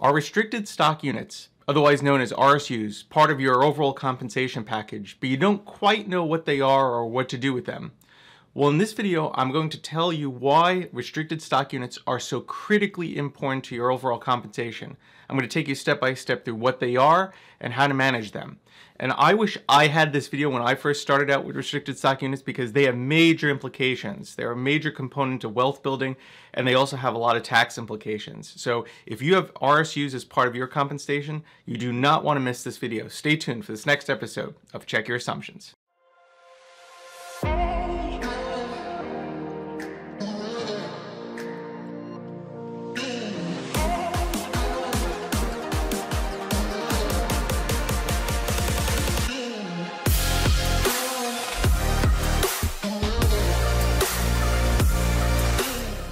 Are restricted stock units, otherwise known as RSUs, part of your overall compensation package, but you don't quite know what they are or what to do with them? Well, in this video, I'm going to tell you why restricted stock units are so critically important to your overall compensation. I'm going to take you step by step through what they are and how to manage them. And I wish I had this video when I first started out with restricted stock units because they have major implications. They're a major component of wealth building, and they also have a lot of tax implications. So if you have RSUs as part of your compensation, you do not want to miss this video. Stay tuned for this next episode of Check Your Assumptions.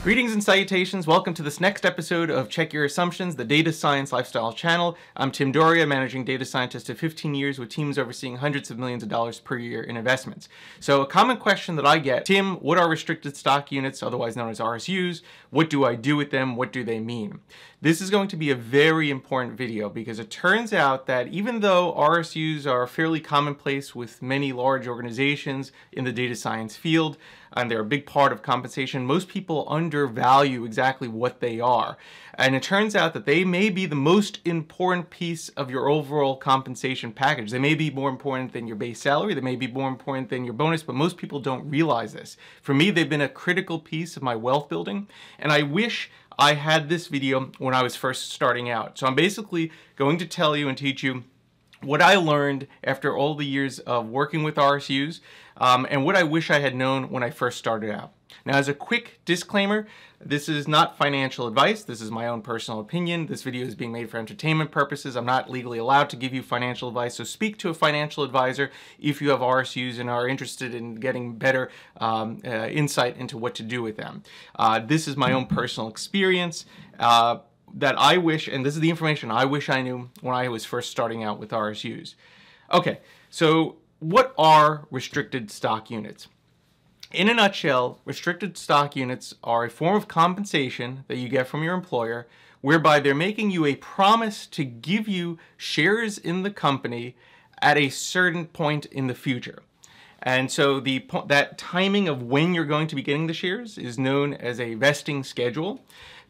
Greetings and salutations. Welcome to this next episode of Check Your Assumptions, the Data Science Lifestyle channel. I'm Tim Doria, managing data scientist of 15 years with teams overseeing hundreds of millions of dollars per year in investments. So a common question that I get, Tim, what are restricted stock units, otherwise known as RSUs? What do I do with them? What do they mean? This is going to be a very important video because it turns out that even though RSUs are fairly commonplace with many large organizations in the data science field, and they're a big part of compensation, most people undervalue exactly what they are. And it turns out that they may be the most important piece of your overall compensation package. They may be more important than your base salary, they may be more important than your bonus, but most people don't realize this. For me, they've been a critical piece of my wealth building, and I wish I had this video when I was first starting out. So I'm basically going to tell you and teach you what I learned after all the years of working with RSUs, and what I wish I had known when I first started out. Now, as a quick disclaimer, this is not financial advice. This is my own personal opinion. This video is being made for entertainment purposes. I'm not legally allowed to give you financial advice, so speak to a financial advisor if you have RSUs and are interested in getting better insight into what to do with them. This is my own personal experience that I wish, and this is the information I wish I knew when I was first starting out with RSUs. Okay, so what are restricted stock units? In a nutshell, restricted stock units are a form of compensation that you get from your employer whereby they're making you a promise to give you shares in the company at a certain point in the future. And so that timing of when you're going to be getting the shares is known as a vesting schedule.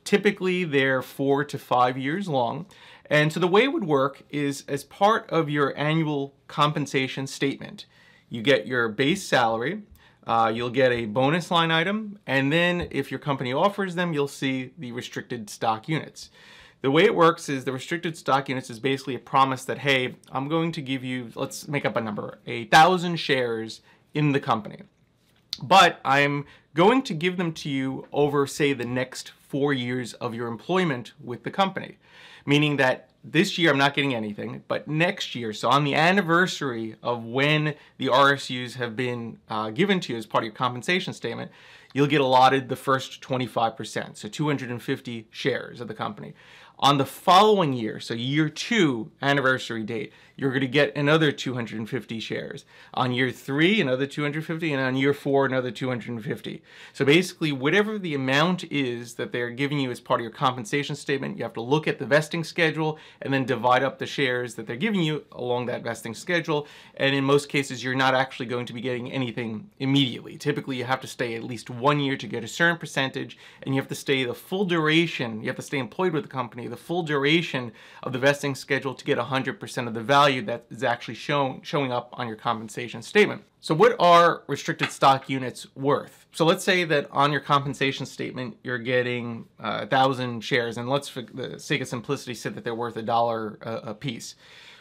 Typically, they're 4 to 5 years long. And so the way it would work is as part of your annual compensation statement, you get your base salary, you'll get a bonus line item, and then if your company offers them, you'll see the restricted stock units. The way it works is the restricted stock units is basically a promise that, hey, I'm going to give you, let's make up a number, 1,000 shares in the company. But I'm going to give them to you over, say, the next 4 years of your employment with the company. Meaning that this year I'm not getting anything, but next year, so on the anniversary of when the RSUs have been given to you as part of your compensation statement, you'll get allotted the first 25%, so 250 shares of the company. On the following year, so year 2 anniversary date, you're going to get another 250 shares. On year 3, another 250, and on year 4, another 250. So basically, whatever the amount is that they're giving you as part of your compensation statement, you have to look at the vesting schedule and then divide up the shares that they're giving you along that vesting schedule. And in most cases, you're not actually going to be getting anything immediately. Typically, you have to stay at least 1 year to get a certain percentage, and you have to stay the full duration, you have to stay employed with the company the full duration of the vesting schedule to get 100% of the value that is actually showing up on your compensation statement. So what are restricted stock units worth? So let's say that on your compensation statement, you're getting 1,000 shares, and let's, for the sake of simplicity, say that they're worth $1 a piece.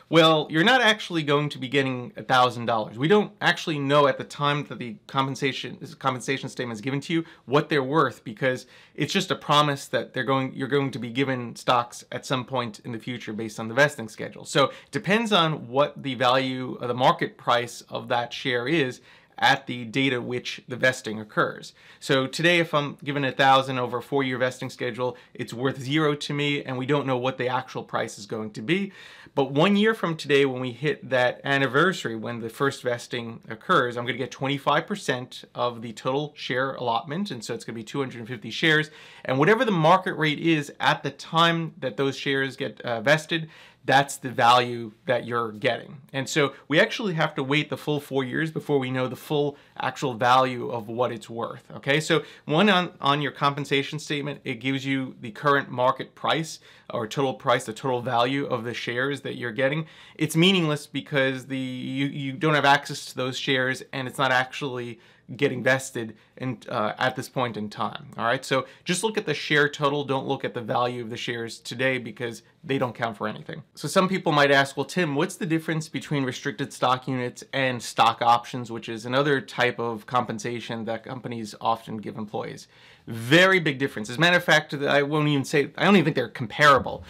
Well, you're not actually going to be getting $1,000. We don't actually know at the time that the compensation statement is given to you what they're worth, because it's just a promise that you're going to be given stocks at some point in the future based on the vesting schedule. So it depends on what the value of the market price of that share is at the date at which the vesting occurs. So today, if I'm given 1,000 over a 4-year vesting schedule, it's worth 0 to me, and we don't know what the actual price is going to be. But 1 year from today, when we hit that anniversary, when the first vesting occurs, I'm going to get 25% of the total share allotment, and so it's going to be 250 shares. And whatever the market rate is at the time that those shares get vested, that's the value that you're getting. And so we actually have to wait the full 4 years before we know the full actual value of what it's worth. Okay, so one, on your compensation statement, it gives you the current market price or total price, the total value of the shares that you're getting. It's meaningless because you don't have access to those shares, and it's not actually getting vested at this point in time. All right, so just look at the share total. Don't look at the value of the shares today because they don't count for anything. So some people might ask, well, Tim, what's the difference between restricted stock units and stock options, which is another type of compensation that companies often give employees? Very big difference. As a matter of fact, I don't even think they're comparable.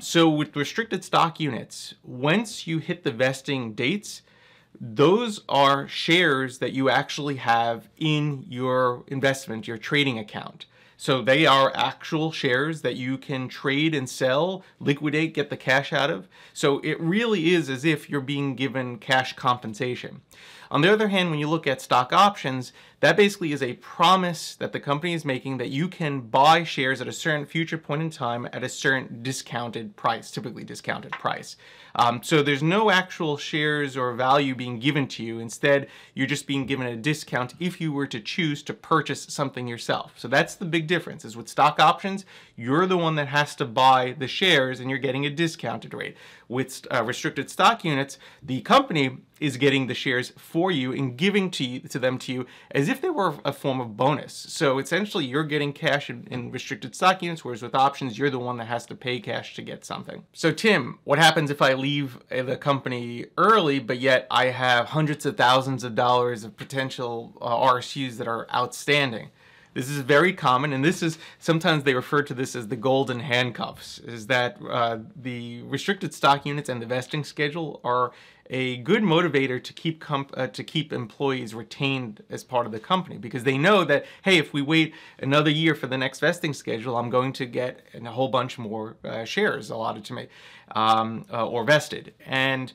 So with restricted stock units, once you hit the vesting dates, those are shares that you actually have in your investment, your trading account. So they are actual shares that you can trade and sell, liquidate, get the cash out of. So it really is as if you're being given cash compensation. On the other hand, when you look at stock options, that basically is a promise that the company is making that you can buy shares at a certain future point in time at a certain discounted price, typically discounted price. So there's no actual shares or value being given to you. Instead, you're just being given a discount if you were to choose to purchase something yourself. So that's the big difference, is with stock options, you're the one that has to buy the shares and you're getting a discounted rate. With restricted stock units, the company is getting the shares for you and giving them to you as if they were a form of bonus. So essentially, you're getting cash in restricted stock units, whereas with options, you're the one that has to pay cash to get something. So Tim, what happens if I leave the company early, but yet I have hundreds of thousands of dollars of potential RSUs that are outstanding? This is very common, and this is, sometimes they refer to this as the golden handcuffs, is that the restricted stock units and the vesting schedule are a good motivator to keep employees retained as part of the company, because they know that, hey, if we wait another year for the next vesting schedule, I'm going to get a whole bunch more shares allotted to me or vested. And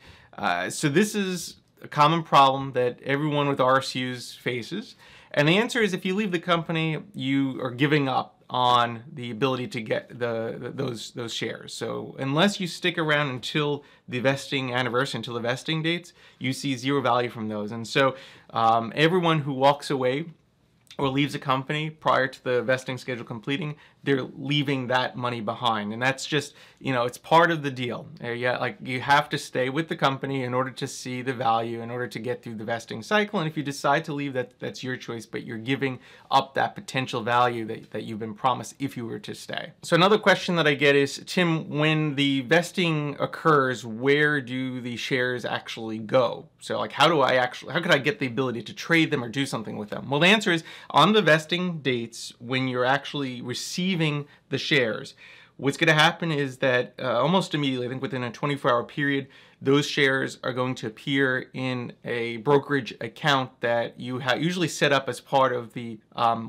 so this is a common problem that everyone with RSUs faces. And the answer is, if you leave the company, you are giving up on the ability to get those shares. So unless you stick around until the vesting anniversary, until the vesting dates, you see zero value from those. And so everyone who walks away or leaves a company prior to the vesting schedule completing, they're leaving that money behind. And that's just, it's part of the deal. Like, you have to stay with the company in order to see the value, in order to get through the vesting cycle. And if you decide to leave, that's your choice, but you're giving up that potential value that you've been promised if you were to stay. So another question that I get is, Tim, when the vesting occurs, where do the shares actually go? So like, how could I get the ability to trade them or do something with them? Well, the answer is, on the vesting dates, when you're actually receiving the shares, what's going to happen is that almost immediately, I think within a 24-hour period, those shares are going to appear in a brokerage account that you usually set up as part of the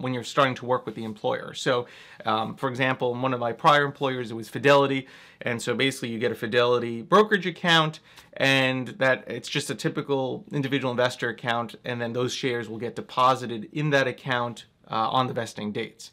when you're starting to work with the employer. So, for example, in one of my prior employers, it was Fidelity, and so basically you get a Fidelity brokerage account, and that it's just a typical individual investor account, and then those shares will get deposited in that account on the vesting dates.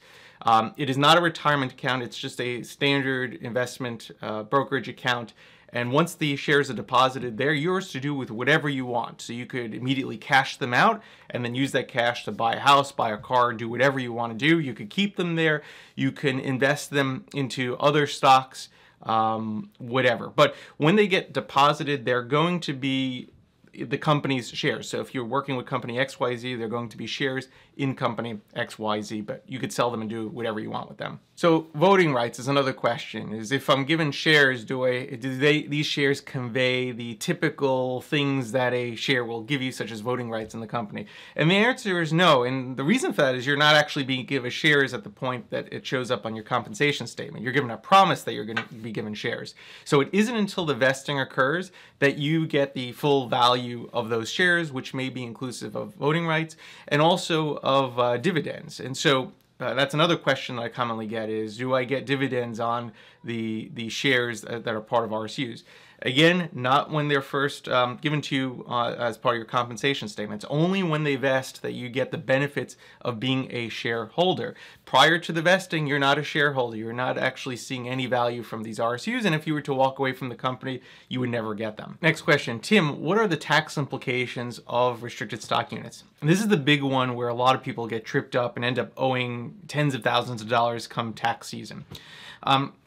It is not a retirement account. It's just a standard investment brokerage account. And once the shares are deposited, they're yours to do with whatever you want. So you could immediately cash them out and then use that cash to buy a house, buy a car, do whatever you want to do. You could keep them there. You can invest them into other stocks, whatever. But when they get deposited, they're going to be the company's shares. So if you're working with company XYZ, they're going to be shares in company XYZ, but you could sell them and do whatever you want with them. So voting rights is another question, is if I'm given shares, these shares convey the typical things that a share will give you, such as voting rights in the company? And the answer is no. And the reason for that is you're not actually being given shares at the point that it shows up on your compensation statement. You're given a promise that you're going to be given shares. So it isn't until the vesting occurs that you get the full value of those shares, which may be inclusive of voting rights and also of dividends. And so that's another question that I commonly get is, do I get dividends on the shares that are part of RSUs? Again, not when they're first given to you as part of your compensation statement. It's only when they vest that you get the benefits of being a shareholder. Prior to the vesting, you're not a shareholder. You're not actually seeing any value from these RSUs, and if you were to walk away from the company, you would never get them. Next question, Tim, what are the tax implications of restricted stock units? And this is the big one where a lot of people get tripped up and end up owing tens of thousands of dollars come tax season.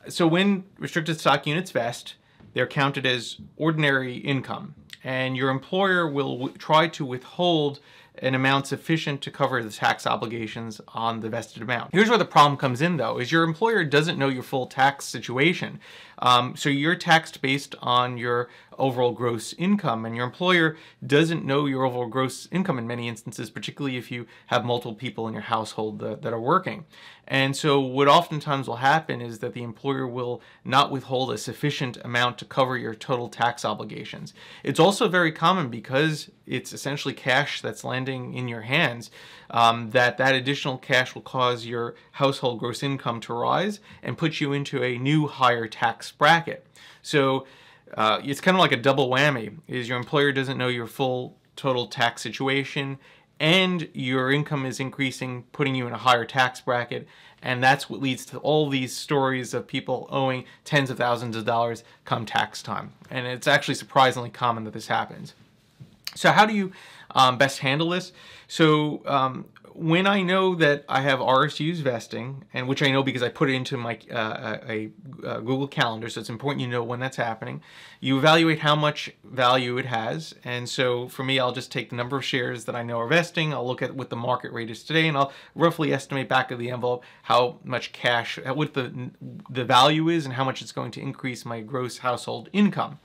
So when restricted stock units vest, they're counted as ordinary income, and your employer will try to withhold an amount sufficient to cover the tax obligations on the vested amount. Here's where the problem comes in, though, is your employer doesn't know your full tax situation. So you're taxed based on your overall gross income, and your employer doesn't know your overall gross income in many instances, particularly if you have multiple people in your household that are working. And so what oftentimes will happen is that the employer will not withhold a sufficient amount to cover your total tax obligations. It's also very common, because it's essentially cash that's landing in your hands, that additional cash will cause your household gross income to rise and put you into a new higher tax bracket. So it's kind of like a double whammy, is your employer doesn't know your full total tax situation, and your income is increasing, putting you in a higher tax bracket. And that's what leads to all these stories of people owing tens of thousands of dollars come tax time. And it's actually surprisingly common that this happens. So how do you best handle this? So when I know that I have RSUs vesting, and which I know because I put it into my Google Calendar, so it's important you know when that's happening, you evaluate how much value it has. And so for me, I'll just take the number of shares that I know are vesting, I'll look at what the market rate is today, and I'll roughly estimate back of the envelope how much cash, what the value is and how much it's going to increase my gross household income.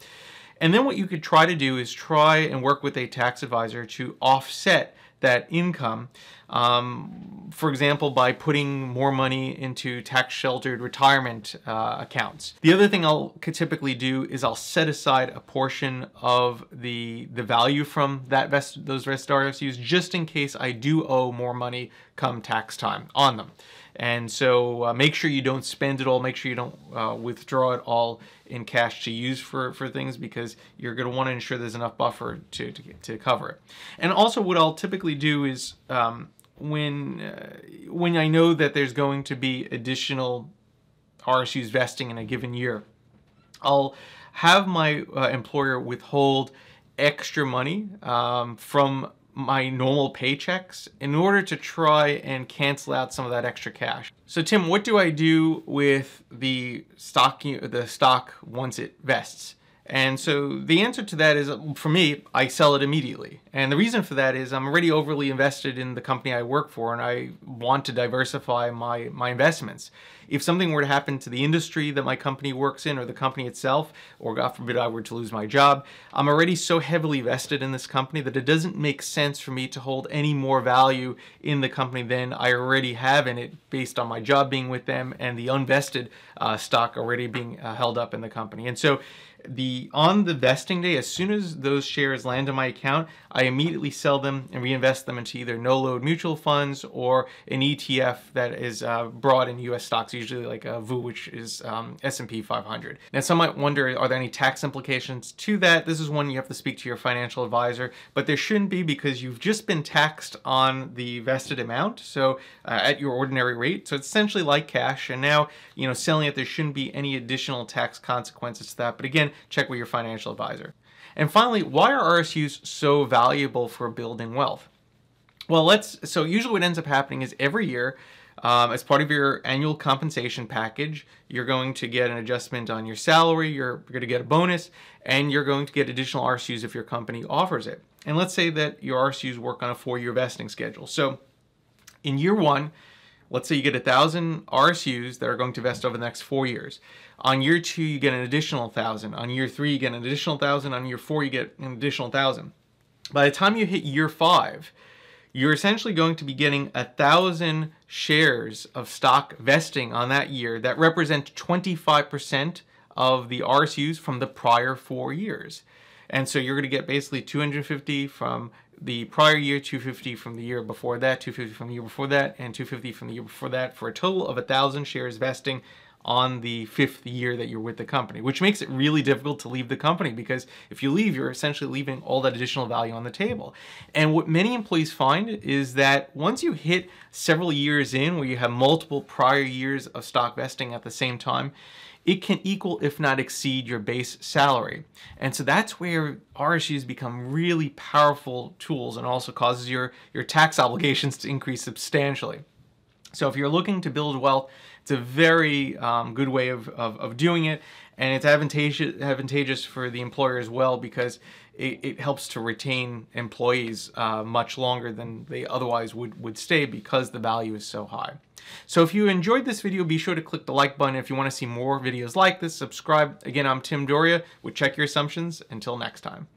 And then what you could try to do is try and work with a tax advisor to offset that income, for example, by putting more money into tax-sheltered retirement accounts. The other thing could typically do is I'll set aside a portion of the value from those vested RSUs just in case I do owe more money come tax time on them. And so make sure you don't spend it all, make sure you don't withdraw it all in cash to use for things, because you're going to want to ensure there's enough buffer to cover it. And also what I'll typically do is when I know that there's going to be additional RSUs vesting in a given year, I'll have my employer withhold extra money from my normal paychecks in order to try and cancel out some of that extra cash. So Tim, what do I do with the stock once it vests? And so the answer to that is, for me, I sell it immediately. And the reason for that is I'm already overly invested in the company I work for, and I want to diversify my investments. If something were to happen to the industry that my company works in, or the company itself, or God forbid I were to lose my job, I'm already so heavily vested in this company that it doesn't make sense for me to hold any more value in the company than I already have in it, based on my job being with them and the unvested stock already being held up in the company. And so on the vesting day, as soon as those shares land in my account, I immediately sell them and reinvest them into either no-load mutual funds or an ETF that is broad in U.S. stocks, usually like a VU, which is S&P 500. Now, some might wonder, are there any tax implications to that? This is one you have to speak to your financial advisor, but there shouldn't be, because you've just been taxed on the vested amount, so at your ordinary rate. So it's essentially like cash, and now, selling it, there shouldn't be any additional tax consequences to that. But again, check with your financial advisor. And finally, why are RSUs so valuable for building wealth? Well, so usually what ends up happening is every year, as part of your annual compensation package, you're going to get an adjustment on your salary, you're going to get a bonus, and you're going to get additional RSUs if your company offers it. And let's say that your RSUs work on a 4-year vesting schedule. So In year one, let's say you get 1,000 RSUs that are going to vest over the next 4 years. On year 2, you get an additional 1,000. On year 3, you get an additional 1,000. On year 4, you get an additional 1,000. By the time you hit year 5, you're essentially going to be getting 1,000 shares of stock vesting on that year that represent 25% of the RSUs from the prior 4 years. And so you're going to get basically 250 from the prior year, 250 from the year before that, 250 from the year before that, and 250 from the year before that, for a total of 1,000 shares vesting on the 5th year that you're with the company, which makes it really difficult to leave the company, because if you leave, you're essentially leaving all that additional value on the table. And what many employees find is that once you hit several years in where you have multiple prior years of stock vesting at the same time, it can equal, if not exceed, your base salary. And so that's where RSUs become really powerful tools, and also causes your tax obligations to increase substantially. So if you're looking to build wealth, it's a very good way of doing it, and it's advantageous for the employer as well, because it helps to retain employees much longer than they otherwise would stay, because the value is so high. So if you enjoyed this video, be sure to click the like button. If you want to see more videos like this, subscribe. Again, I'm Tim Doria with Check Your Assumptions. Until next time.